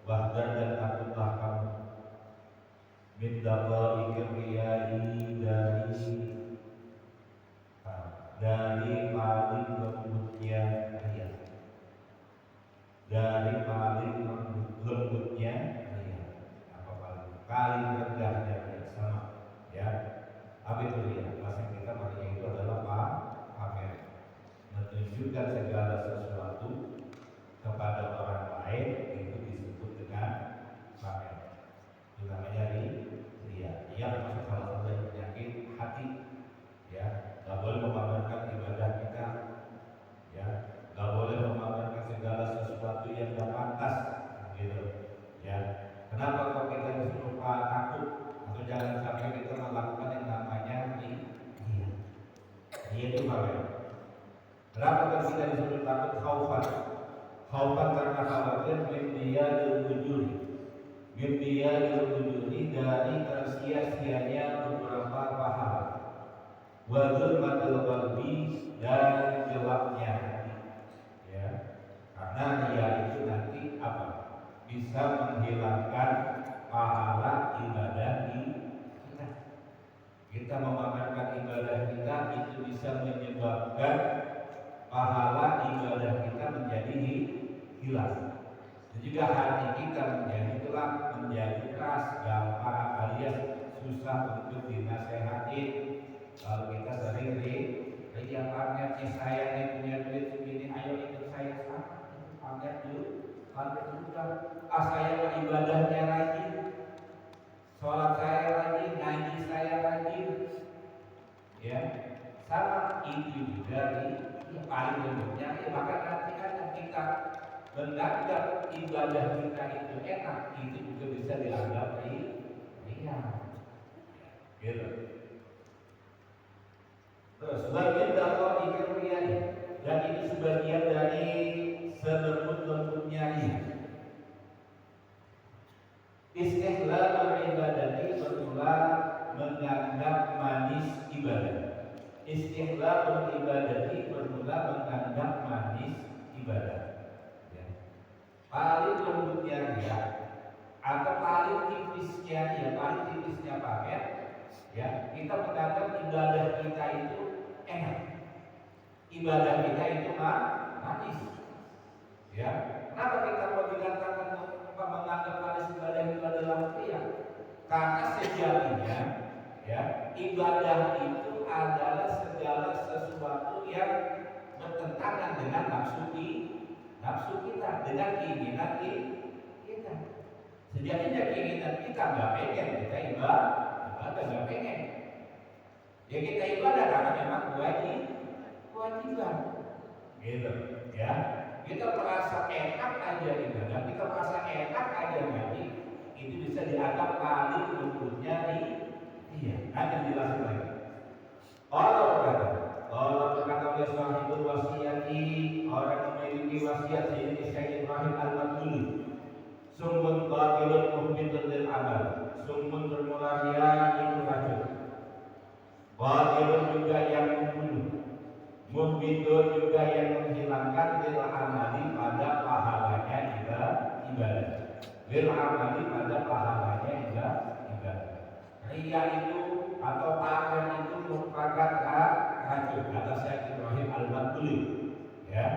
Wahdar dan takutlah kamu min daqaiqir riyai dari paling lembutnya riya, dari paling lembutnya riya, apa paling rendahnya riya, sama ya. Apa itu riya? Bahasa kita maknanya itu adalah pamer, menunjukkan segala sesuatu kepada orang lain, itu disebut dengan pamer. Itu namanya riya. Riya termasuk salah satu penyakit hati. Ya, nggak boleh memamerkan ibadah kita. Ya, nggak boleh memamerkan segala sesuatu yang nggak pantas. Gitu. Ya, kenapa kok kita disuruh takut atau jangan sampai kita melakukan yang namanya riya? Riya itu pamer. Kenapa kita disuruh takut? Khaufan karena khawatir mimpiya diwujudi dari tersia-sianya beberapa pahala, wajul matul qalbi dan gelapnya hati. Ya, karena dia itu nanti apa? Bisa menghilangkan pahala ibadah kita. Kita memamerkan ibadah kita itu bisa menyebabkan pahala ibadah kita menjadi hilang. Dan juga hati kita menjadi gelap, menjadi keras, gampang alias susah untuk dinasehatin. Kalau kita sering dia pamer, saya nih punya duit segini, ayo ikut saya sana, pamer dulu, pamer juga. Saya ibadahnya rajin, sholat saya rajin, ngaji saya rajin, ya. Sama itu juga yang paling lembutnya, ya maka nanti kan kita menganggap ibadah kita itu enak, itu juga bisa dianggap ringan. Gitu. Terus sebagian daqaiqir riya, dan ini sebagian dari selembut-lembutnya riya. Istihlalul ibadati, bermula menganggap manis ibadah. Istihlalul ibadati, bermula menganggap manis ibadah. Ya. Paling lembutnya riya atau paling tipisnya riya, paling tipisnya pamer. Ya, kita menganggap ibadah kita itu enak, ibadah kita itu manis. Ya, kenapa kita mau dikatakan menganggap manis ibadah riya? Karena sejatinya, ya, ibadah itu adalah segala sesuatu yang bertentangan dengan nafsu kita, dengan keinginan kita. Sejatinya keinginan kita nggak pengen kita ibadah, nggak pengen. Ya kita ibadah karena memang kewajiban, gitu, ya. Kita merasa enak aja ibadah, kita merasa enak aja ngaji, itu bisa dianggap paling lembutnya iya. Nanti jelasin lagi. Kalau berkata oleh sahibul wasiyati, orang memiliki wasiat Sayyidi Syekh Ibrahim Al-Matuli, summun qatilun muhbitun lil amal, summun bermula riya itu racun, qatilun juga yang membunuh, muhbitun juga yang menghilangkan lil amali pada pahalanya ibadah, lil amali pada pahalanya ibadah. Riya itu atau pamer itu merupakan racun, kata Syekh Ibrahim Al-Matuli. Ya,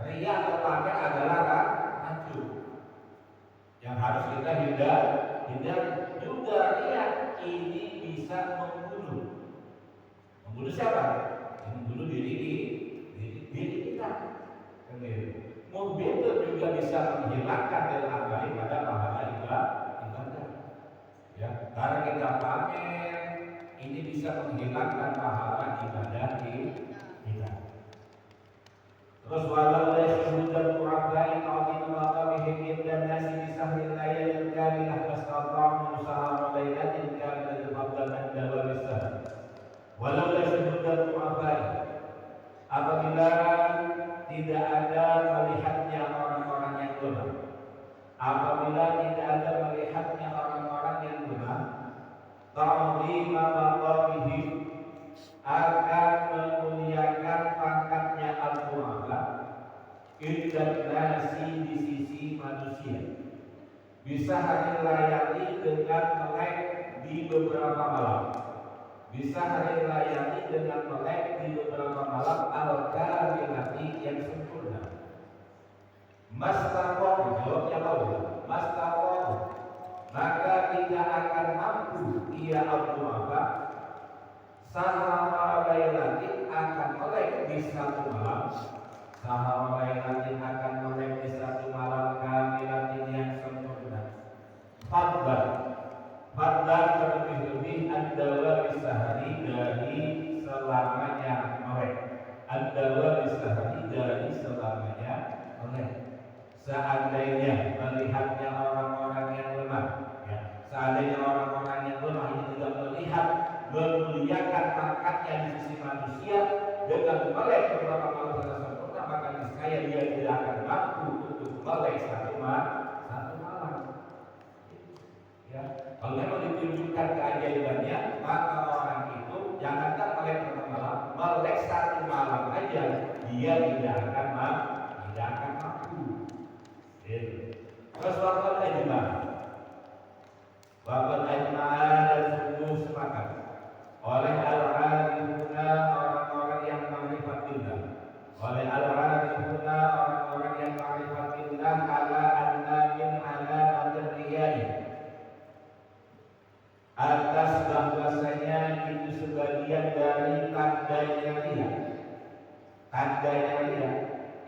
riya atau pamer adalah racun yang harus kita hindari. Juga riya ini bisa membunuh siapa? Membunuh diri kita. Mobil juga bisa menghilangkan dari amali pada pahala ibadah. Ya, karena kita pamer, ini bisa menghilangkan pahala ibadah kita. Terus walau syuhudan qur'ain qawmin maqamihim dan nasi bisahril layalil kamilah fastata'u sahara lailatin kamilatil qablan dawarisah. Walau syuhudan qur'ain, apabila tidak ada melihatnya orang-orang yang lemah, apabila tidak ada melihatnya orang-orang yang lemah, ta'zima maqamihim, akan memuliakan pangkatnya al-Qur'an indah nasi di sisi manusia. bisa hari layani dengan melek di beberapa malam, bisa hari layani dengan melek di beberapa malam al-kamilati yang sempurna. Mastaqom, jawabnya Allah, mastaqom, maka tidak akan mampu ia Abu apa sahama laylatin akan melek di satu malam, sahama laylatin akan melek di satu malam kamilatin yang sempurna. Fadlan, fadlan terlebih-lebih adalah sehari dari selamanya melek, adalah sehari dari selamanya melek. Seandainya melihatnya orang-orang yang lemah, ya, seandainya orang-orang yang lemah ini tidak melihat memuliakan pangkatnya di sisi manusia dengan melek beberapa malam secara sempurna, maka niscaya dia tidak akan mampu untuk melek satu malam. Ya, kalau memang ditunjukkan keajaibannya, maka orang itu jangankan melek satu malam, melek satu malam aja dia tidak akan mampu. Terus waktu ajma'ah, waktu ajma'ah dan sungguh sepakat oleh al-arifuna orang-orang yang ma'rifatillah, oleh al-arifuna orang-orang yang ma'rifatillah ala anna min alamatir riyai, atas bahwasanya itu sebagian dari tandanya riya, tandanya riya.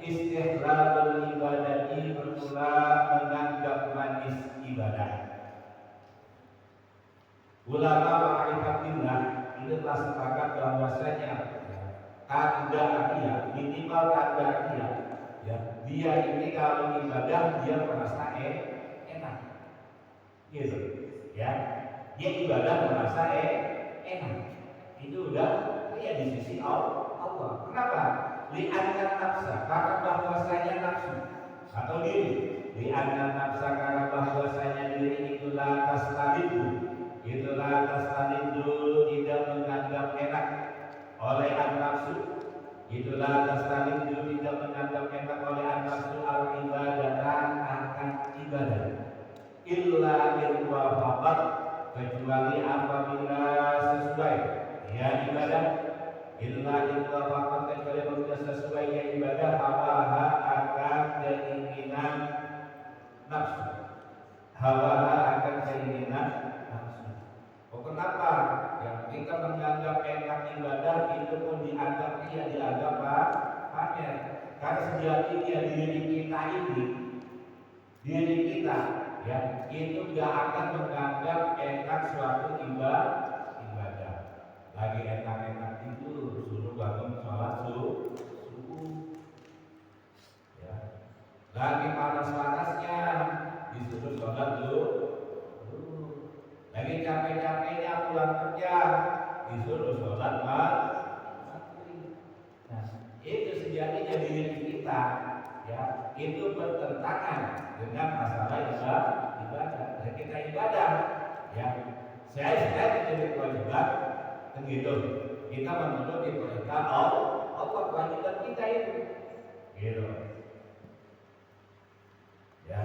Istighlabul ibadati bermula menganggap manis ibadah. Ulama ma'rifatillah ini telah sepakat bahwasanya tanda dia, minimal tanda dia, ya, dia ini kalau ibadah dia merasa enak, gitu, ya, dia ibadah merasa enak, itu udah dia di sisi Allah. Kenapa? Li'anna nafsa, karena bahwasanya nafsu atau diri, li'anna nafsa karena bahwasanya diri itulah tastaliddu, tidak menganggap enak oleh an-nafsu, itulah tastaliddu tidak menganggap enak oleh an-nafsu al-ibadatan akan ibadah, illa in wafaqat, kecuali apabila sesuai ya ibadah, illa illa wafaqat, kecuali apabila sesuai ya ibadah hawaha akan keinginan nafsu, hawaha akan keinginan nafsu. Kenapa? Ya, kita menganggap enak ibadah itu pun dianggap pamer. Karena sejatinya diri kita ini, diri kita ya itu gak akan menganggap enak suatu ibadah. Lagi enak-enak tidur, suruh bangun sholat subuh, ya. Lagi panas-panasnya disuruh sholat dulu. Lagi capek-capeknya pulang kerja disuruh sholat maghrib. Nah, itu sejatinya diri kita ya itu bertentangan dengan masalah ibadah. Dan kita ibadah ya saya menjadi kewajiban begitu. Kita menuruti perintah Allah, kewajiban kita itu gitu. Ya,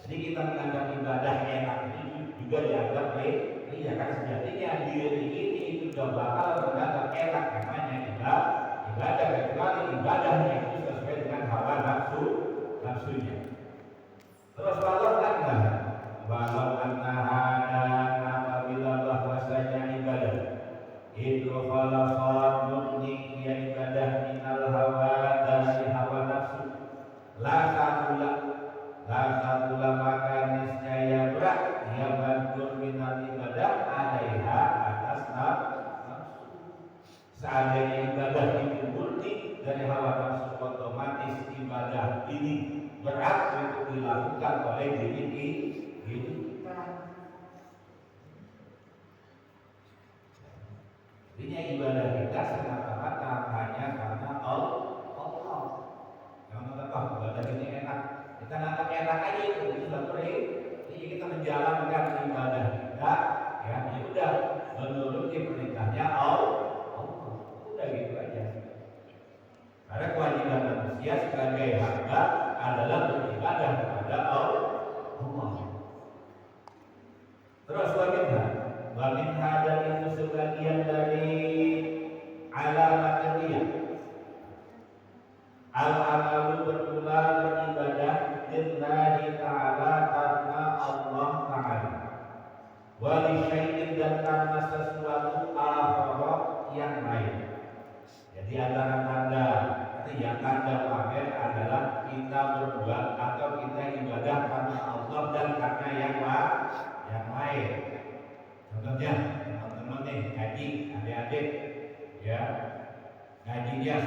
jadi kita menganggap ibadah enak ini juga dianggap iya, kan sejatinya diri ini itu gak bakal menganggap enak namanya ibadah, kecuali ibadahnya itu sesuai dengan hawa nafsunya. Terus walau annaha apabila bahwasanya ibadah itu khalaqat murni ya ibadah minal hawa dari hawa nafsu, la satulah maka niscaya berat dia bantu minal ibadah alaiha atas nafsu. Seandainya ibadah itu murni dari hawa nafsu, otomatis ibadah ini berat untuk dilakukan oleh diri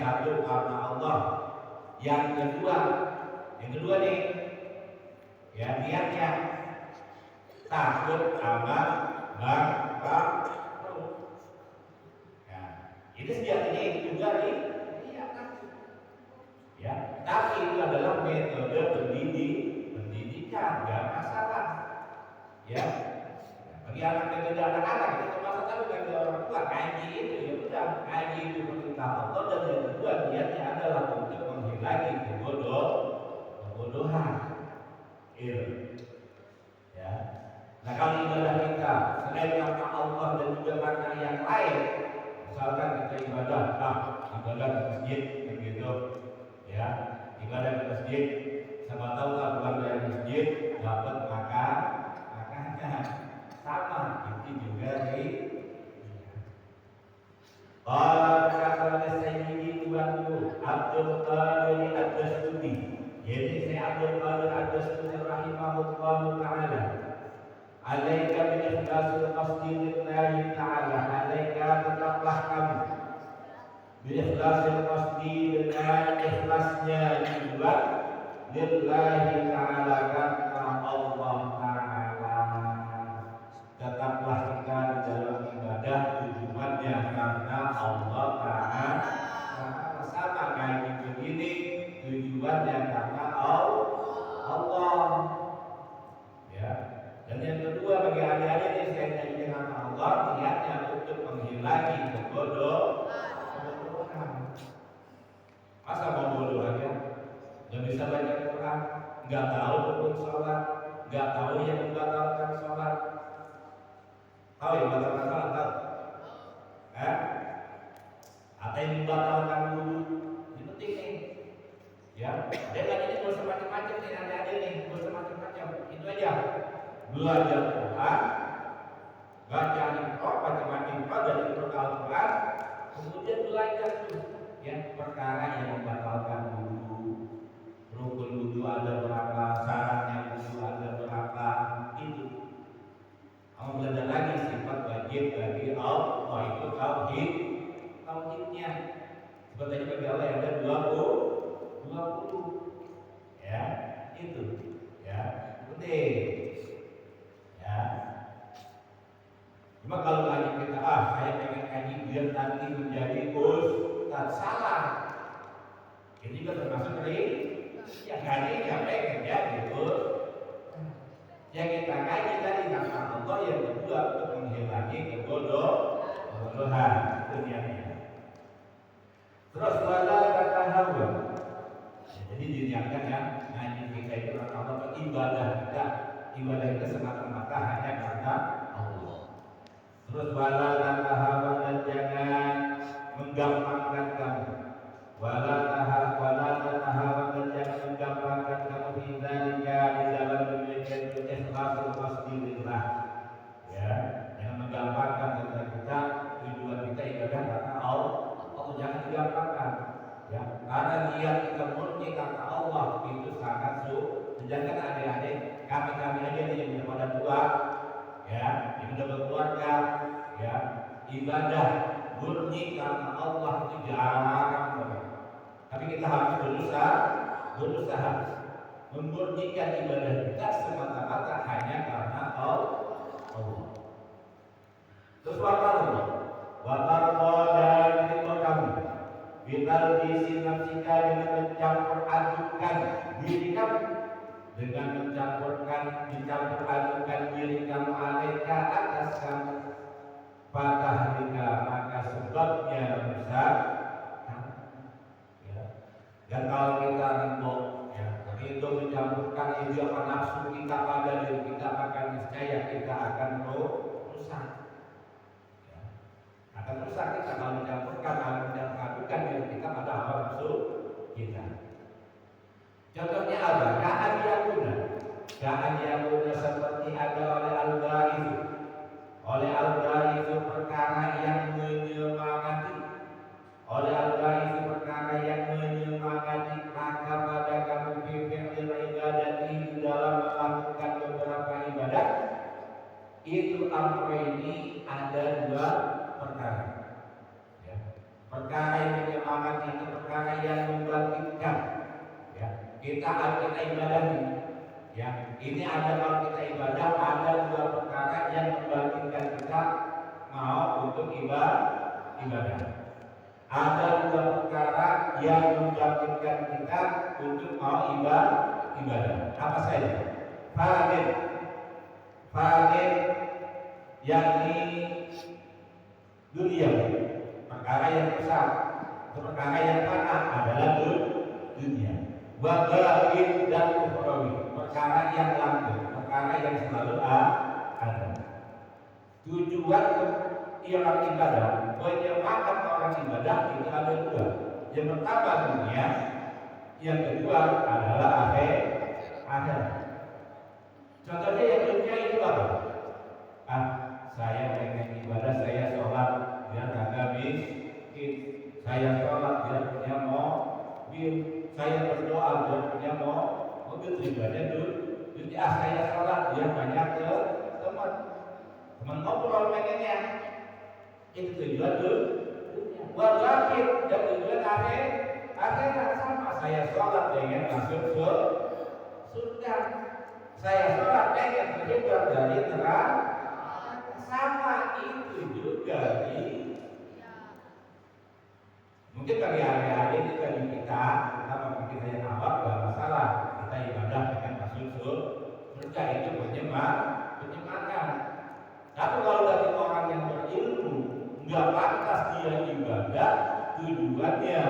satu karena Allah. Yang kedua nih, ya niatnya takut sama Bapak. Ya, itu sejatinya itu juga nih. Ya, tapi itu adalah metode pendidikan, nggak masalah. Ya, bagi anak-anak itu masalah tapi bagi orang tua ngaji itu ya udah ngaji itu perintah Allah dan yang kedua niatnya adalah untuk menghilangi kebodohan. Ya. Nah kalau ibadah kita selain karena Allah dan juga karena yang lain, misalkan kita ibadah ke masjid begitu. Ya, ibadah di masjid, sama tahu kan bukan dari masjid dapat makannya sama itu juga nih. Kata Sayyidi Tuanku Abdul Qadir Ad-Dasturi, jadi saya Abdul Qadir Ad-Dasturi rahimahullahu taala. Alaika bi ikhlasil qasdi lillahi ta'ala, alaika tetaplah kamu bi-ikhlasil qasdi dengan ikhlasnya dibuat lillahi ta'ala karena Allah ta'ala. Tetaplah kita di dalam ibadah tujuannya karena Allah ta'ala. Sama kayak begini tujuannya karena Allah. Ya. Dan yang kedua bagi adik-adik yang saya nyanyi karena Allah, niatnya untuk menghilangi kebodohan. Masa mau bodoh aja, nggak bisa baca Quran, nggak tahu rukun sholat, nggak tahu yang membatalkan sholat. Tahu yang membatalkan sholat tahu? Atau yang membatalkan wudu, ini penting nih. Ya, dia kan ini gak usah macam-macam nih adik-adik nih, gak usah macam-macam. Itu aja, belajar Quran, baca Al-Quran, baca dari Al-Quran, kemudian belajar tuh. Ya, perkara yang membatalkan wudu, rukun wudu ada berapa, syaratnya wudu ada berapa, itu. Kamu belajar lagi sifat wajib bagi Allah itu tauhidnya. Sebenarnya bagi Allah yang ada 20. Ya, itu. Ya, penting. Ya. Cuma kalau ngaji kita, saya pengen ngaji biar nanti menjadi tak salah. Ini juga termasuk dari yang ngaji yang pengen jadi yang kita ngaji tadi karena Allah, yang kedua untuk menghilangi kebodohan dunianya. Terus wala kata hawa. Jadi diniatkan ya ngaji kita itu karena Allah, ibadah kita semata-mata hanya karena Allah. Terus wala kata hawa, dan jangan menggampangkan kamu. Wala kata hawa, dan jangan menggampangkan kamu di dalam demikian ikhlasul qasdi lillah. Ya, jangan menggampangkan karena kita tujuan kita ibadah karena Allah. Jangan digampangkan. Ya, karena niat kita murni karena Allah itu sangat sedangkan adik-adik kami aja nih yang pada tua, ya, yang udah berkeluarga, ya, ibadah murni karena Allah itu jarang banget. Tapi kita harus berusaha memurnikan ibadah kita semata-mata hanya karena Allah. Terus watarqa dan ridho kamu bital disi nafsika dengan mencampur adukan diri kamu, dengan mencampur adukan diri kamu alaika atas kamu, patah jika maka sebabnya rusak. Ya. Dan kalau kita ridho mencampurkan itu apa nafsu kita pada diri kita, maka niscaya kita akan rusak. Akan rusak kita kalau mencampurkan diri kita pada hawa nafsu kita. Contohnya apa? Ka'an yakuna seperti ada oleh al-ghari itu perkara yang menyemangati. Oleh al-ghari itu perkara yang menyemangati maka pada kamu fi'il ibadah di dalam melakukan beberapa ibadah. Itu ini ada 2 perkara. Ya. Perkara yang menyemangati itu kita ibadah nih. Ya, ini ada kalau kita ibadah ada dua perkara yang membangkitkan kita mau untuk ibadah. Ada dua perkara yang membangkitkan kita untuk mau ibadah. Apa saja? Fadil yakni dunia, perkara yang besar, perkara yang fana adalah dunia. Wabalakin dan ukhrawi, perkara yang langgeng, perkara yang selalu ada. Tujuan ialah ibadah, penyemangat orang ibadah itu ada dua. Yang pertama dunia, yang kedua adalah akhirat. Contohnya yang dunia itu apa? Saya pengen ibadah, saya sholat biar kagak miskin. Saya sholat biar punya mobil. Saya berdoa biar punya mobil. Tujuannya dunia. Saya sholat biar banyak teman ngobrol pengennya. Itu tujuan dunia. Walakin dan tujuan akhirat sama. Saya sholat pengen masuk surga. Saya sholat pengen terhindar dari neraka. Sama itu juga mungkin bagi adik-adik itu bagi kita mungkin kita yang awam gak masalah, kita ibadah dengan masuk surga itu penyemangat. Tapi kalau dari orang yang berilmu nggak pantas dia ibadah, tujuannya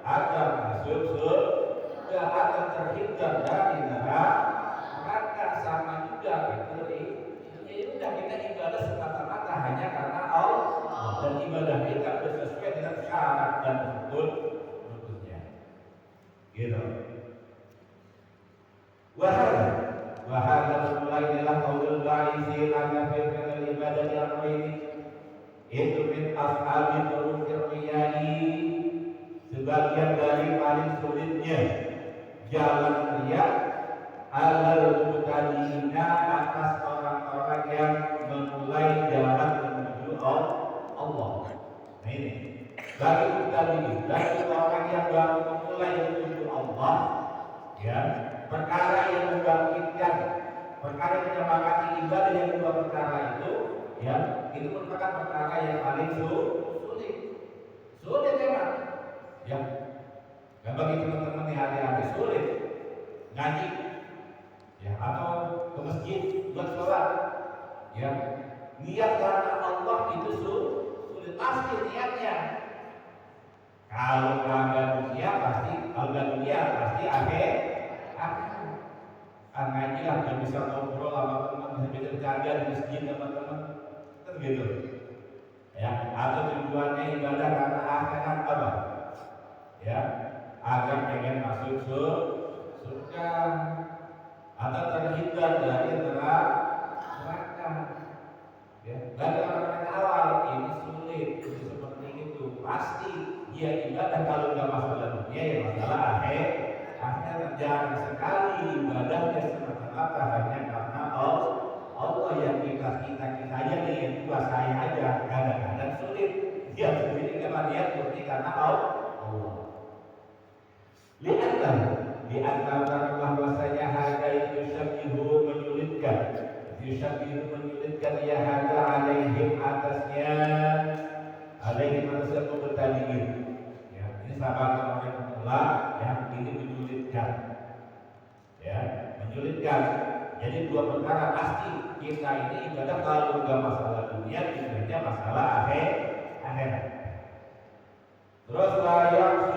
agar masuk surga, agar terhindar dari neraka, sama juga itu udah kita ibadah semata-mata hanya karena Allah, dan ibadah kita sesuai dengan syarat dan rukunnya. Gitu. Wahada mulai adalah qaulul ba'isi lana fi ibadah yang ini. Itu min ashabi turukir riyai, sebagian dari paling sulitnya jalan riya alal mutadina, atas orang-orang yang memulai jalan menuju Allah. Nah ini bagi mutadina, bagi orang yang baru memulai menuju Allah, ya, perkara yang membangkitkan, perkara yang menyemangati ibadah yang dua perkara itu, ya, itu merupakan perkara yang paling sulit memang, ya. Dan bagi teman-teman yang hari-hari sulit ngaji, ya, atau ke masjid buat sholat, ya, niat karena Allah itu sulit pasti niatnya. Kalau nggak dunia pasti akhir. Ngaji lah, nggak bisa ngobrol sama teman, bisa bercanda di masjid teman-teman, kan gitu. Ya, atau tujuannya ibadah karena akhirat apa? Ya, agar pengen masuk surga, atau terhindar dari neraka. Ya, bagi orang-orang awal ini sulit, itu seperti itu. Pasti dia ibadah kalau nggak masalah dunia, ya masalah akhirat. Jarang sekali ibadahnya semata-mata hanya karena Allah yang kita aja nih, yang tua saya aja kadang-kadang sulit. Dia sendiri karena dia murni karena Allah. Lihat bahwasanya harga itu syabihu menyulitkan ya harga alaihim atasnya, alaihim atasnya pembetaliin. Ya, ini sahabat orang pemula, ya, ini menyulitkan. Ya, menyulitkan. Jadi dua perkara pasti kita ini ibadah kalau nggak masalah dunia, ibadahnya masalah akhirat. Terus wayang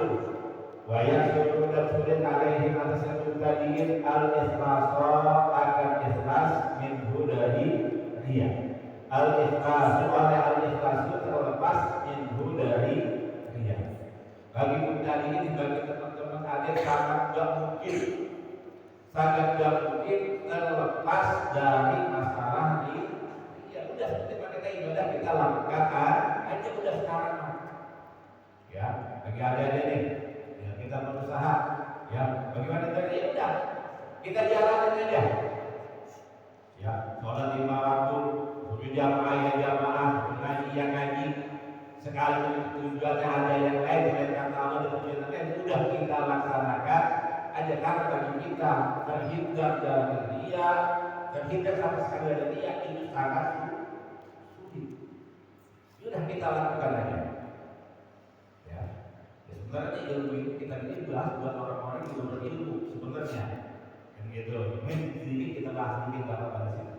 suruh dan sulit alaihi atas tadiin al-ikhlaso akan ikhlas minhu dari dia. Al-ikhlasu oleh al-ikhlasu terlepas minhu dari dia. Bagi tadiin, bagi teman-teman ada sangat gak mungkin terlepas dari masalah ini. Ya udah, seperti kita ibadah kita lakukan aja udah sekarang. Ya, bagi ada-ada nih, ya, kita berusaha. Ya, bagaimana tadi? Ya udah, kita jalanin aja. Ya, sholat 5 waktu, jamaah, ngaji. Sekali tujuannya ada yang lain, selain kata Allah dan tujuan lain, udah kita laksanakan aja. sehat bagi kita, terhindar dari riya, terhindar sama sekali dari riya, itu sangat sulit. Sudah kita lakukan aja. Ya, sebenarnya ilmu ini kita ini bahas buat orang-orang yang belum berilmu sebenarnya, kan gitu. Sedikit kita bahas sedikit pada sini.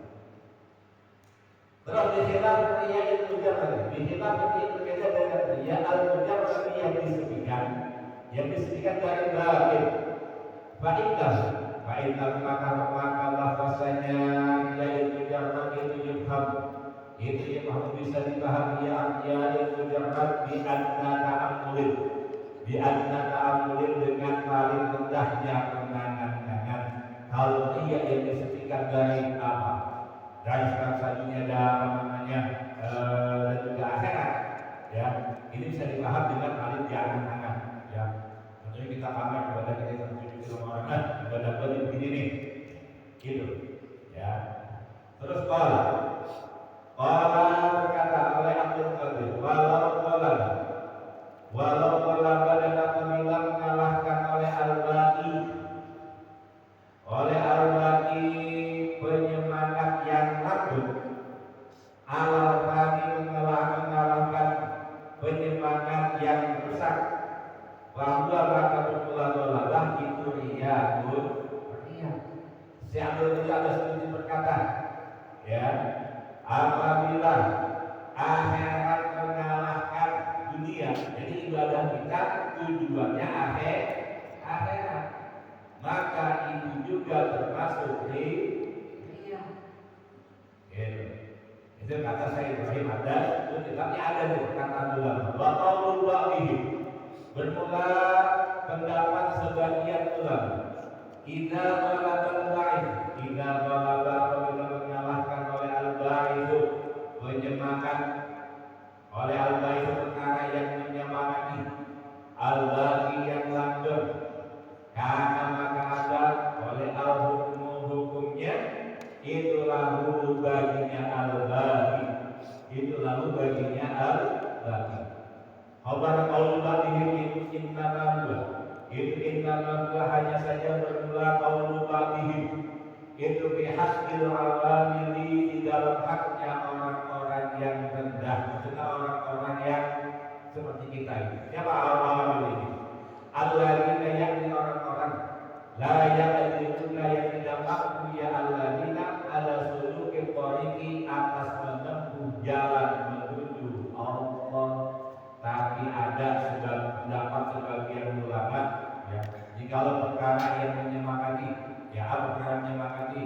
Terus dihilaf riya itu mujarrad. Dihilaf itu berbeda dengan riya al-mujarrad yang disebutkan dari batin. Fa'indah maka bahwasanya riya itu mujarrad itu yufham. Itu yufham bisa dipahami ya mujarrad bi anna ta'ammulin dengan paling rendahnya penangan-tangan. Kalau riya yang disebutkan dari apa? Dan sekarang dunia dan juga akhirat, ya ini bisa dipahami dengan paling jangan-jangan, ya tentunya kita pamer kepada kita tunjuk sama orang ibadah begini nih, gitu, ya. Terus berkata oleh Abdul Qadir, walau dan apabila mengalahkan oleh Al-Baqi penyemangat yang takut, Al-Baqi mengalahkan penyemangat yang rusak, bahwa maka betul-betul itu riya. Si Abdul Qadir ada seperti berkata, ya, apabila akhirat mengalahkan dunia, jadi ibadah kita tujuannya akhirat, maka itu juga termasuk riya. Itu kata saya Ibrahim ada, itu tapi ada di perkataan ulama. Wa qaulul ba'dih, bermula pendapat sebagian ulama. Idza ghalabal apabila mengalahkan oleh al-ba'id, menyemangat oleh al-ba'id perkara yang menyemangati al-baqi yang langgeng, karena maka ada oleh hukumnya itu lalu baginya al-baqi, itu lalu baginya al-baqi. Khabar qaul baqi itu innama hanya saja bermula qaul baqi itu bihaqqil awamili, di dalam haknya orang-orang yang rendah, maksudnya orang-orang yang seperti kita ini. Siapa awamil ini? Alladzina, yakni orang-orang la yaqdiruna yang tidak mampu, ya alladzina ala suluki tariqi, atas menempuh jalan menuju Allah. Tapi ada pendapat sebagian ulama, ya, jikalau perkara yang menyemangati, ya perkara menyemangati,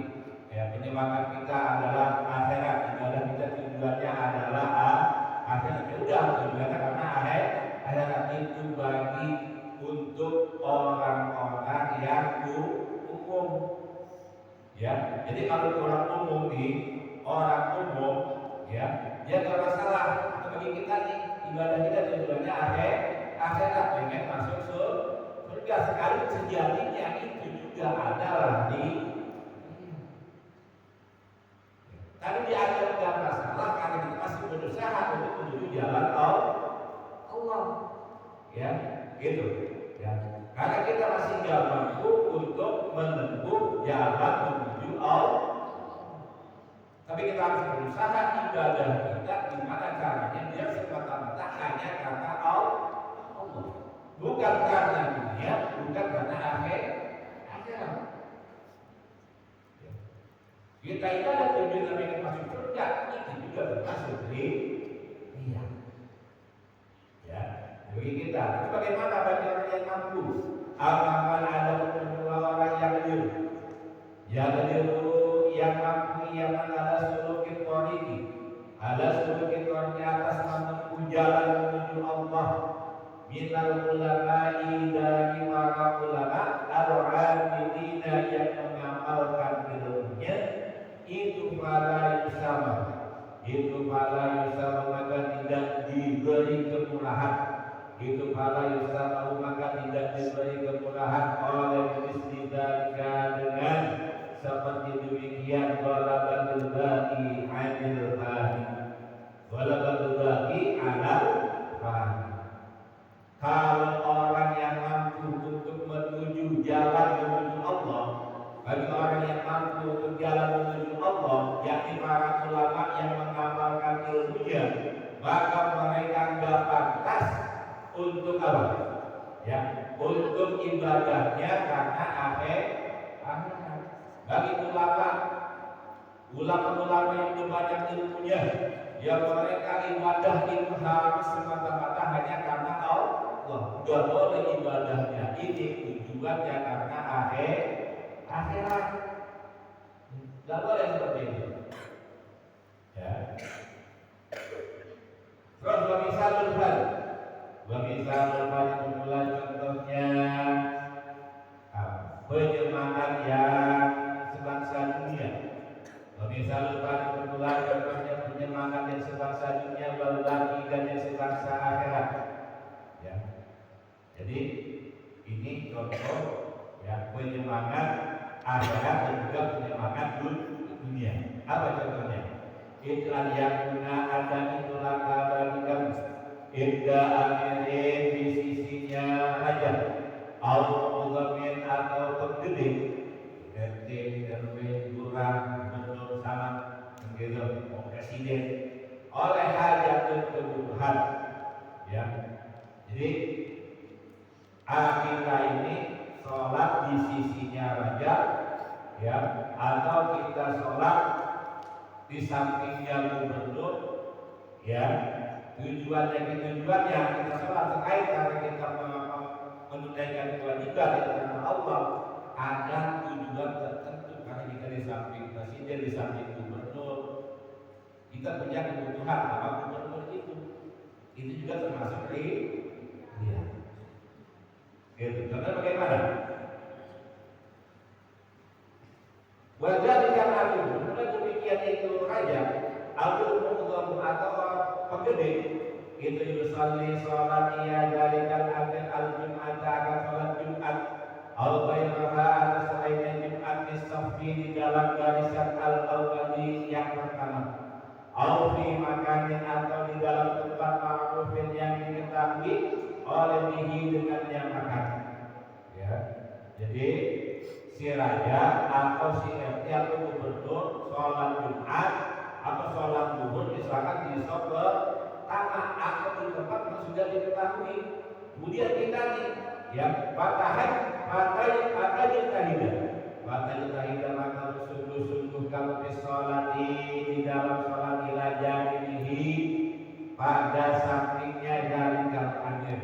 ya penyemangat kita adalah akhirat, ibadah kita tujuannya adalah akhirat. Sudah tujuannya karena akhirat itu bagi untuk orang-orang yang umum, ya. Jadi kalau orang umum ya dia nggak masalah. Bagi kita nih ibadah kita tujuannya akhirat, pengen masuk surga. Sekali sejatinya itu juga adalah tapi dianggap nggak masalah karena kita masih berusaha untuk menuju jalan Allah, ya gitu, ya. Karena kita masih nggak mampu untuk menempuh jalan menuju Allah, tapi kita harus berusaha ibadah kita gimana caranya biar semata-mata hanya karena Allah, bukan karena dunia, bukan karena akhirat. Kita itu ada tujuan ingin masuk surga, itu juga termasuk riya. Ya, bagi kita. Tapi bagaimana bagi orang yang mampu? Amalan ada beberapa orang yang yang mampu, yang ada sulukin tariqi, ada sulukin tariqi, atas menempuh jalan menuju Allah. Minal ulama'i, dari para ulama al-amilina yang mengamalkan ilmunya, itu pada Yusama maka tidak diberi kemurahan, maka tidak diberi kemurahan oleh istidalika dengan seperti demikian. Walabatul baqi anil fahmi. Kalau orang yang mampu untuk menuju jalan menuju Allah, yakni para ulama yang mengamalkan ilmunya, maka mereka nggak pantas untuk apa? Ya, untuk ibadahnya karena akhirat. Bagi ulama yang banyak ilmunya, yang mereka ibadah itu harus semata-mata hanya karena Allah. Gak boleh ibadahnya ini tujuannya karena akhirat. Gak boleh seperti itu. Ya. Terus misalul mulai contohnya penyemangat yang sebangsa dunia. Misalul mulai contohnya penyemangat yang sebangsa dunia, baru lagi dan yang sebangsa akhirat. Ya. Jadi ini contoh ya penyemangat akhirat dan juga penyemangat dunia. Apa contohnya? Iklan yang guna ada itulah kabar Inda amirin di sisinya raja Al-Muzamin atau penggede RT, RW, lurah, gubernur sama begitu, presiden oleh hajat kebutuhan ya. Jadi kita ini sholat di sisinya raja ya, atau kita sholat di sampingnya gubernur ya. Tujuannya kita sholat terkait karena kita menunaikan kewajiban karena Allah, ada tujuan tertentu. Karena kita di samping presiden, di samping gubernur, kita punya kebutuhan apa gubernur itu juga termasuk ya. Gitu. Contohnya bagaimana? Wajah dikatakan mulai demikian itu raja Al-Mu'zam atau penggede itu yusalli sholat ia dalikan akan al-jum'at akan sholat Jum'at al-bayraha atau selainnya Jum'at nisaffi di dalam barisan al-awwali yang pertama al-fi makanin atau di dalam tempat ma'rufin yang diketahui oleh bihi dengan yang makan ya. Jadi si raja atau si RT atau gubernur sholat Jumat atau sholat zuhur misalkan di sop tanah atau di tempat yang sudah diketahui. Kemudian kita nih ya pakai tahidah maka sungguh-sungguh kamu sholat di dalam sholat ila janihi pada sampingnya dari amir.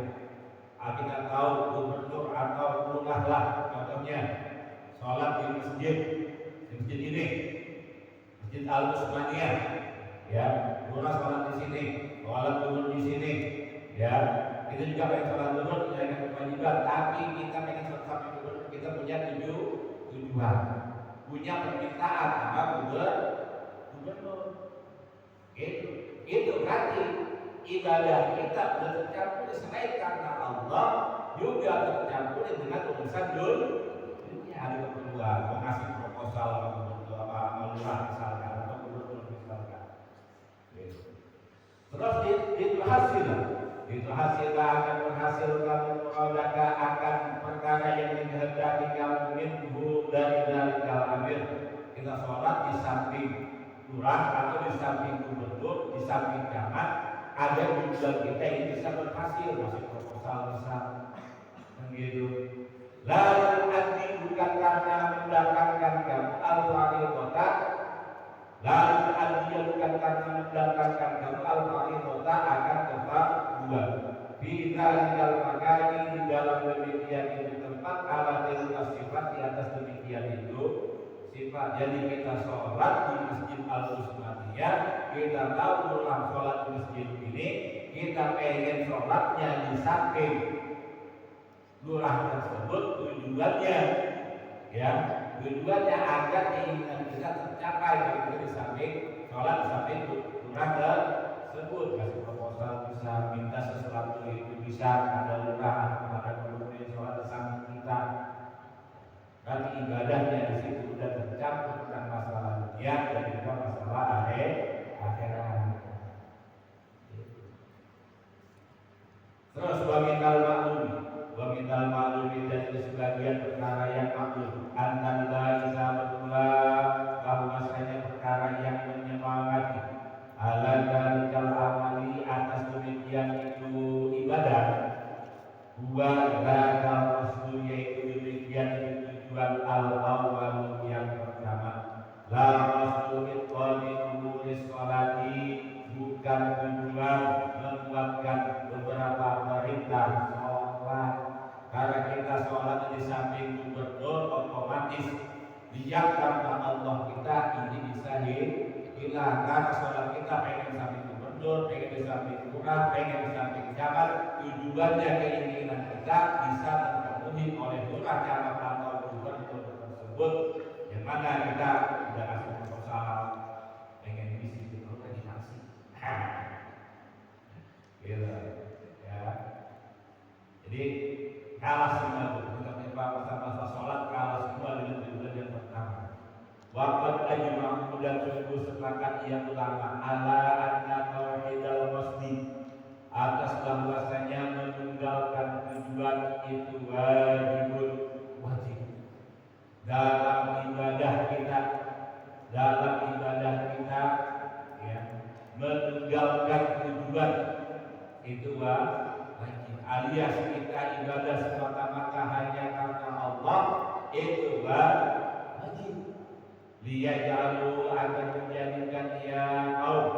Kita tahu gubernur atau lurah lah contohnya sholat di masjid ini, Masjid Al-Usmaniyah, ya, lurah sholat di sini, sholat zuhur di sini, ya, kita juga pengen sholat zuhur menjalankan kewajiban, tapi kita pengen sholat samping gubernur, kita punya tujuan, punya permintaan sama gubernur, itu berarti ibadah kita sudah tercampur selain karena Allah juga tercampur dengan urusan dunia. Ada keperluan mengasih proposal lurah misalkan atau gubernur misalkan. Terus itu hasil akan menghasilkan mengadakan akan perkara yang dikehendaki kamu minhu dari amir. Kita sholat di samping lurah atau di samping gubernur, di samping camat, ada tujuan kita ini bisa berhasil, masih proposal besar begitu. Lalu anti bukan karena mendatangkan kamu al-fariqata, lalu anti bukan karena mendatangkan kamu al-fariqata akan tetap buat bila di dalam makani di dalam demikian itu tempat ala sifat di atas demikian itu sifat. Jadi kita sholat di Masjid Al-Usmaniyah, kita tahu dalam sholat di masjid ini kita pengen sholatnya di samping lurah tersebut, tujuannya agar keinginan kita tercapai. Kalau kita di samping sholat di samping lurah tersebut, kasih proposal bisa, minta sesuatu itu bisa, ada lurah ada gubernur sholat di samping kita. Berarti ibadahnya di situ sudah tercampur dengan masalah dunia dan juga masalah akhirat. Terus waminal maklumi dan sebagian perkara yang maklum antara bisa berulang bahwa saya perkara yang menyemangati ala dalikal amali atas demikian itu ibadah. Buat gagal maksud yaitu demikian itu tujuan al-awwal yang pertama. La maksud itqani umuris sholati, bukan tujuan menguatkan beberapa perintah sholat. Karena kita sholat di samping gubernur otomatis lihat tanpa Allah kita ini bisa hilang. Karena sholat kita pengen samping gubernur, pengen di samping lurah, pengen di samping camat. Tujuannya keinginan kita bisa terpenuhi oleh lurah, camat atau gubernur tersebut. Yang mana kita sudah kasih proposal pengen bisnis itu kan dikasih. Gitu ya. Jadi kalah semua kita menimpa masa-masa sholat, kalah semua dengan tujuan yang pertama. Waqad ajma'u dan sungguh sepakat ia ulama ala anna tauhidal qasdi atas bahwasanya meninggalkan tujuan itu wajib dalam ibadah kita ya, meninggalkan tujuan itu wajib, alias kita ibadah semata-mata hanya karena Allah itu wajib. Liyajalu akan menjadikan ia kaum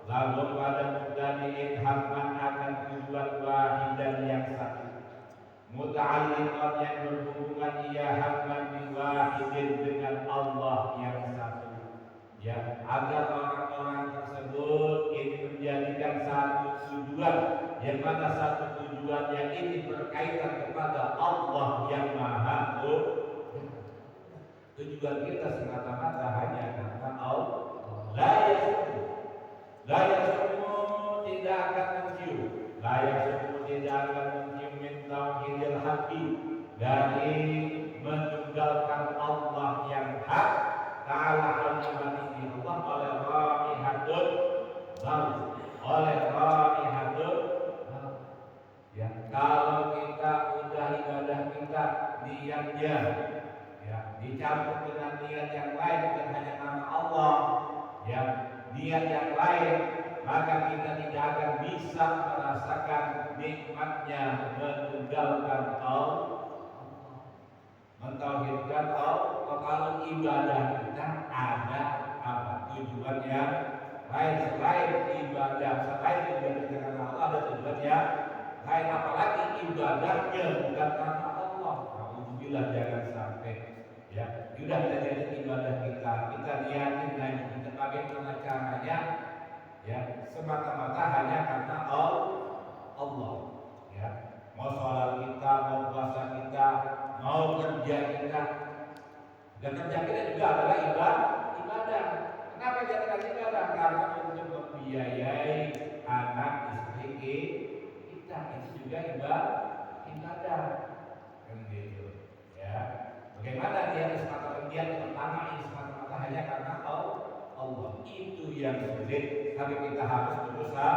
lalu pada mudani hamman akan tujuan wahidan yang satu, muta'alliqan yang berhubungan ia hamman biwahidin dengan Allah yang satu, ya, agar orang-orang tersebut ini menjadikan satu tujuan, yang mana satu tujuan yang ini berkaitan kepada Allah yang Maha Esa. Tujuan kita semata-mata hanya karena Allah. La yasmu tidak akan mencium, tidak akan mencium min tauhidil haqqi, dari meninggalkan Allah yang hak ta'ala al-ibadi Allah oleh raihatul maut, ya. Kalau kita udah ibadah kita niatnya ya dicampur dengan niat yang lain, bukan hanya nama Allah ya, niat yang lain, maka kita tidak akan bisa merasakan nikmatnya meninggalkan Allah, mentauhidkan Allah. Kalau ibadah kita ada apa tujuannya lain selain ibadah, selain ibadah karena Allah ada tujuannya lain, apalagi ibadahnya bukan karena Allah. Alhamdulillah, jangan sampai ya. Sudah kita jadi ibadah kita niatin lagi, kita bagaimana caranya ya, semata-mata hanya karena Allah ya. Mau sholat kita, mau puasa kita, mau kerja kita, dan kerja kita juga adalah ibadah. Kenapa jadikan ibadah? Karena untuk membiayai anak istri kita, itu juga ibadah kan gitu ya. Bagaimana dia semata-mata pertama ini semata-mata hanya karena Allah, itu yang sulit, tapi kita harus berusaha.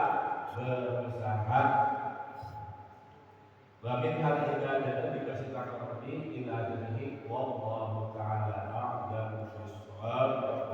Wa min hal ibadah dikasih takdir ila dirihi wallahu ta'ala a'lam bishawab.